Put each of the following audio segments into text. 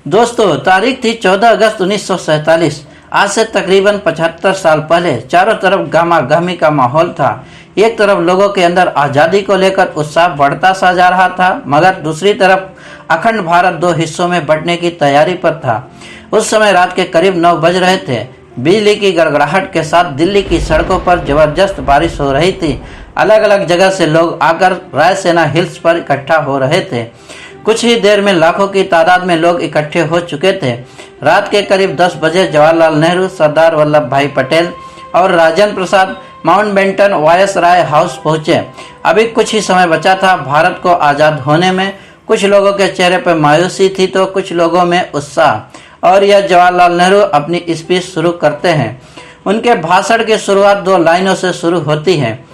दोस्तों, तारीख थी 14 अगस्त 1947। आज से तकरीबन 75 साल पहले चारों तरफ गहमा गहमी का माहौल था। एक तरफ लोगों के अंदर आज़ादी को लेकर उत्साह बढ़ता सा जा रहा था, मगर दूसरी तरफ अखंड भारत दो हिस्सों में बंटने की तैयारी पर था। उस समय रात के करीब 9 बज रहे थे। बिजली की गड़गड़ाहट के साथ दिल्ली की सड़कों पर जबरदस्त बारिश हो रही थी। अलग अलग जगह से लोग आकर रायसेना हिल्स पर इकट्ठा हो रहे थे। कुछ ही देर में लाखों की तादाद में लोग इकट्ठे हो चुके थे। रात के करीब 10 बजे जवाहरलाल नेहरू, सरदार वल्लभ भाई पटेल और Rajendra Prasad Mountbatten viceroy house पहुंचे। अभी कुछ ही समय बचा था भारत को आज़ाद होने में। कुछ लोगों के चेहरे पर मायूसी थी तो कुछ लोगों में उत्साह। और यह जवाहरलाल नेहरू अपनी स्पीच शुरू करते हैं। उनके भाषण की शुरुआत 2 लाइनों से शुरू होती है।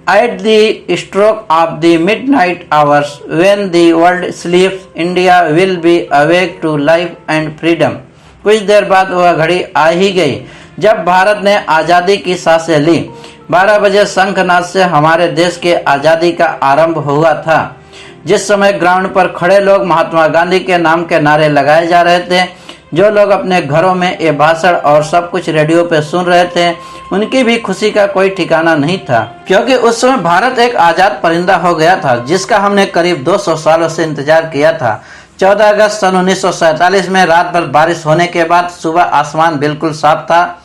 At the stroke of the midnight hours, when the world sleeps, India will be awake to life and freedom. कुछ देर बाद वह घड़ी आ ही गई जब भारत ने आज़ादी की सांसें ली। 12 बजे शंखनाद से हमारे देश के आज़ादी का आरंभ हुआ था। जिस समय ग्राउंड पर खड़े लोग महात्मा गांधी के नाम के नारे लगाए जा रहे थे, जो लोग अपने घरों में ये भाषण और सब कुछ रेडियो पे सुन रहे थे, उनकी भी खुशी का कोई ठिकाना नहीं था, क्योंकि उस समय भारत एक आज़ाद परिंदा हो गया था जिसका हमने करीब 200 सालों से इंतजार किया था। 14 अगस्त सन 1947 में रात भर बारिश होने के बाद सुबह आसमान बिल्कुल साफ था।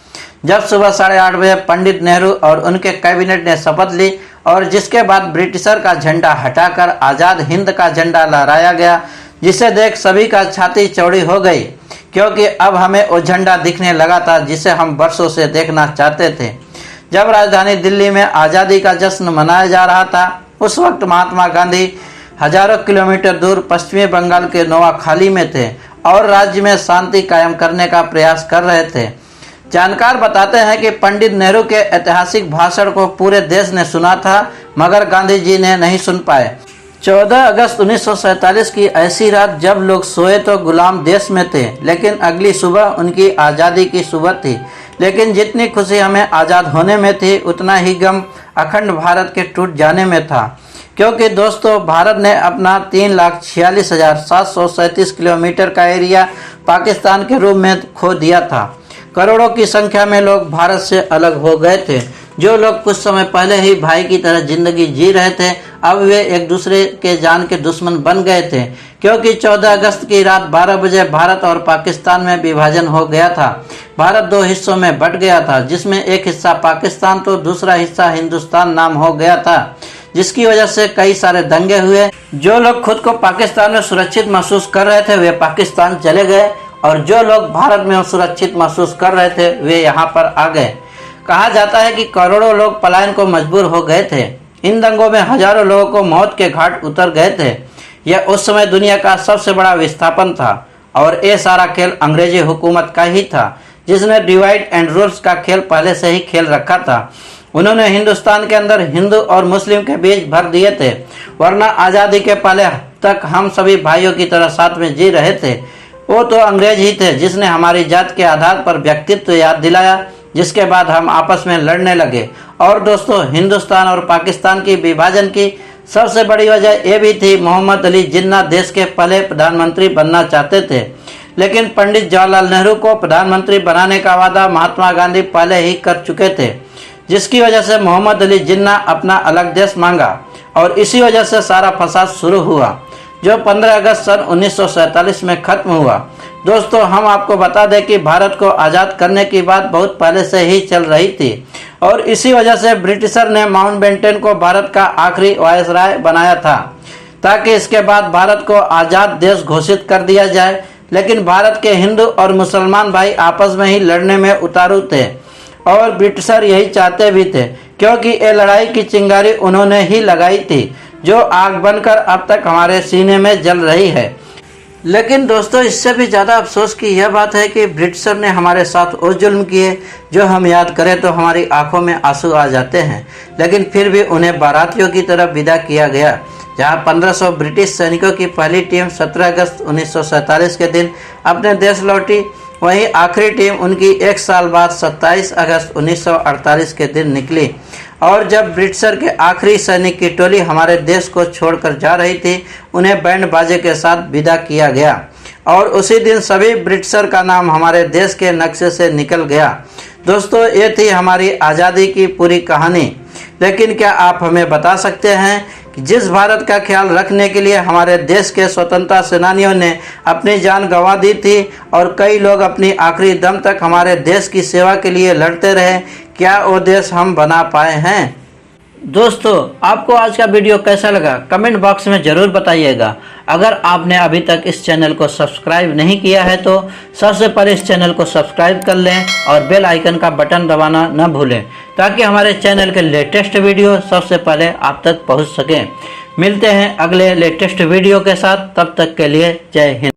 जब सुबह 8:30 बजे पंडित नेहरू और उनके कैबिनेट ने शपथ ली और जिसके बाद ब्रिटिशर का झंडा हटाकर आज़ाद हिंद का झंडा लहराया गया, जिसे देख सभी का छाती चौड़ी हो गई, क्योंकि अब हमें वो झंडा दिखने लगा था जिसे हम वर्षों से देखना चाहते थे। जब राजधानी दिल्ली में आज़ादी का जश्न मनाया जा रहा था, उस वक्त महात्मा गांधी हजारों किलोमीटर दूर पश्चिमी बंगाल के नोआखाली में थे और राज्य में शांति कायम करने का प्रयास कर रहे थे। जानकार बताते हैं कि पंडित नेहरू के ऐतिहासिक भाषण को पूरे देश ने सुना था, मगर गांधी जी ने नहीं सुन पाए। 14 अगस्त 1947 की ऐसी रात जब लोग सोए तो गुलाम देश में थे, लेकिन अगली सुबह उनकी आज़ादी की सुबह थी। लेकिन जितनी खुशी हमें आज़ाद होने में थी, उतना ही गम अखंड भारत के टूट जाने में था, क्योंकि दोस्तों भारत ने अपना 3,46,737 किलोमीटर का एरिया पाकिस्तान के रूप में खो दिया था। करोड़ों की संख्या में लोग भारत से अलग हो गए थे। जो लोग कुछ समय पहले ही भाई की तरह जिंदगी जी रहे थे, अब वे एक दूसरे के जान के दुश्मन बन गए थे, क्योंकि 14 अगस्त की रात 12 बजे भारत और पाकिस्तान में विभाजन हो गया था। भारत 2 हिस्सों में बट गया था, जिसमें एक हिस्सा पाकिस्तान तो दूसरा हिस्सा हिंदुस्तान नाम हो गया था, जिसकी वजह से कई सारे दंगे हुए। जो लोग खुद को पाकिस्तान में सुरक्षित महसूस कर रहे थे वे पाकिस्तान चले गए, और जो लोग भारत में सुरक्षित महसूस कर रहे थे वे यहाँ पर आ गए। कहा जाता है कि करोड़ों लोग पलायन को मजबूर हो गए थे। इन दंगों में हजारों लोगों को मौत के घाट उतर गए थे। यह उस समय दुनिया का सबसे बड़ा विस्थापन था और ये सारा खेल अंग्रेजी हुकूमत का ही था, जिसने डिवाइड एंड रूल्स का खेल पहले से ही खेल रखा था। उन्होंने हिंदुस्तान के अंदर हिंदू और मुस्लिम के बीच भर दिए थे, वरना आज़ादी के पहले तक हम सभी भाइयों की तरह साथ में जी रहे थे। वो तो अंग्रेज ही थे जिसने हमारी जात के आधार पर व्यक्तित्व याद दिलाया, जिसके बाद हम आपस में लड़ने लगे। और दोस्तों, हिंदुस्तान और पाकिस्तान की विभाजन की सबसे बड़ी वजह यह भी थी, मोहम्मद अली जिन्ना देश के पहले प्रधानमंत्री बनना चाहते थे, लेकिन पंडित जवाहरलाल नेहरू को प्रधानमंत्री बनाने का वादा महात्मा गांधी पहले ही कर चुके थे, जिसकी वजह से मोहम्मद अली जिन्ना अपना अलग देश मांगा और इसी वजह से सारा फसाद शुरू हुआ, जो 15 अगस्त सन 1947 में खत्म हुआ। दोस्तों, हम आपको बता दें कि भारत को आज़ाद करने की बात बहुत पहले से ही चल रही थी और इसी वजह से ब्रिटिशर ने माउंटबेटन को भारत का आखिरी वायसराय बनाया था, ताकि इसके बाद भारत को आज़ाद देश घोषित कर दिया जाए। लेकिन भारत के हिंदू और मुसलमान भाई आपस में ही लड़ने में उतारू थे और ब्रिटिशर यही चाहते भी थे, क्योंकि ये लड़ाई की चिंगारी उन्होंने ही लगाई थी, जो आग बनकर अब तक हमारे सीने में जल रही है। लेकिन दोस्तों, इससे भी ज़्यादा अफसोस की यह बात है कि ब्रिटिशर ने हमारे साथ वो जुल्म किए जो हम याद करें तो हमारी आंखों में आंसू आ जाते हैं। लेकिन फिर भी उन्हें बारातियों की तरह विदा किया गया। जहां 1500 ब्रिटिश सैनिकों की पहली टीम 17 अगस्त 1947 के दिन अपने देश लौटी, वहीं आखिरी टीम उनकी 1 साल बाद 27 अगस्त 1948 के दिन निकली। और जब ब्रिटिशर के आखिरी सैनिक की टोली हमारे देश को छोड़कर जा रही थी, उन्हें बैंड बाजे के साथ विदा किया गया और उसी दिन सभी ब्रिटिशर का नाम हमारे देश के नक्शे से निकल गया। दोस्तों, ये थी हमारी आज़ादी की पूरी कहानी। लेकिन क्या आप हमें बता सकते हैं कि जिस भारत का ख्याल रखने के लिए हमारे देश के स्वतंत्रता सेनानियों ने अपनी जान गंवा दी थी और कई लोग अपनी आखिरी दम तक हमारे देश की सेवा के लिए लड़ते रहे, क्या वो देश हम बना पाए हैं? दोस्तों, आपको आज का वीडियो कैसा लगा कमेंट बॉक्स में ज़रूर बताइएगा। अगर आपने अभी तक इस चैनल को सब्सक्राइब नहीं किया है तो सबसे पहले इस चैनल को सब्सक्राइब कर लें और बेल आइकन का बटन दबाना न भूलें, ताकि हमारे चैनल के लेटेस्ट वीडियो सबसे पहले आप तक पहुंच सकें। मिलते हैं अगले लेटेस्ट वीडियो के साथ, तब तक के लिए जय हिंद।